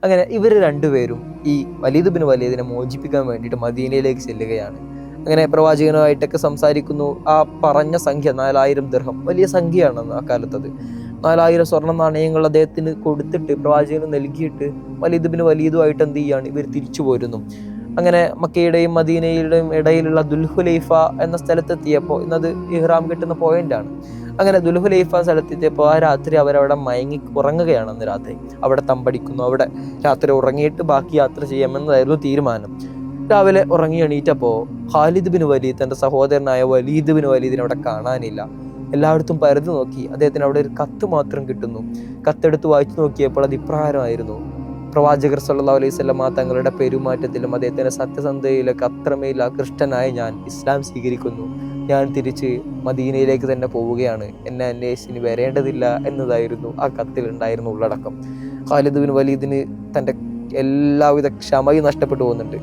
അങ്ങനെ ഇവർ രണ്ടുപേരും ഈ വലീദ് ബിൻ വലീദിനെ മോചിപ്പിക്കാൻ വേണ്ടിയിട്ട് മദീനയിലേക്ക് ചെല്ലുകയാണ്. അങ്ങനെ പ്രവാചകനുമായിട്ടൊക്കെ സംസാരിക്കുന്നു. ആ പറഞ്ഞ സംഖ്യ 4000 ദിർഹം, വലിയ സംഖ്യയാണ് ആ കാലത്തത്. 4000 സ്വർണ്ണ നാണയങ്ങൾ അദ്ദേഹത്തിന് കൊടുത്തിട്ട് പ്രവാചകന് നൽകിയിട്ട് വലീദ് ബിൻ വലീദുമായിട്ട് എന്ത് ചെയ്യാണ്, ഇവർ തിരിച്ചു പോരുന്നു. അങ്ങനെ മക്കയുടെയും മദീനയുടെയും ഇടയിലുള്ള ദുൽഹുലൈഫ എന്ന സ്ഥലത്തെത്തിയപ്പോൾ, ഇന്നത് ഇഹ്റാം കെട്ടുന്ന പോയിന്റാണ്. അങ്ങനെ ദുൽഹുലൈഫ സ്ഥലത്തെത്തിയപ്പോൾ ആ രാത്രി അവരവിടെ മയങ്ങി ഉറങ്ങുകയാണ്. അന്ന് രാത്രി അവിടെ തമ്പടിക്കുന്നു. അവിടെ രാത്രി ഉറങ്ങിയിട്ട് ബാക്കി യാത്ര ചെയ്യാമെന്നതായിരുന്നു തീരുമാനം. രാവിലെ ഉറങ്ങി എണീറ്റപ്പോൾ ഖാലിദ് ബിൻ വലീദ്, തൻ്റെ സഹോദരനായ വലീദ് ബിൻ വലീദിനെ അവിടെ കാണാനില്ല. എല്ലായിടത്തും പരതി നോക്കി. അദ്ദേഹത്തിന് അവിടെ ഒരു കത്ത് മാത്രം കിട്ടുന്നു. കത്തെടുത്ത് വായിച്ചു നോക്കിയപ്പോൾ അത് ഇപ്രകാരമായിരുന്നു: പ്രവാചകർ സല്ലല്ലാഹു അലൈഹി വസല്ലമ തങ്ങളുടെ പെരുമാറ്റത്തിലും അദ്ദേഹത്തിന്റെ സത്യസന്ധതയിലൊക്കെ അത്രമേൽ ആകൃഷ്ടനായ ഞാൻ ഇസ്ലാം സ്വീകരിക്കുന്നു. ഞാൻ തിരിച്ച് മദീനയിലേക്ക് തന്നെ പോവുകയാണ്. എന്നെ അന്വേഷിച്ച് വരേണ്ടതില്ല എന്നതായിരുന്നു ആ കത്തിൽ ഉണ്ടായിരുന്ന ഉള്ളടക്കം. ഖാലിദ് ബിൻ വലീദിന് തൻ്റെ എല്ലാവിധ ക്ഷമയും നഷ്ടപ്പെട്ടു പോകുന്നുണ്ട്.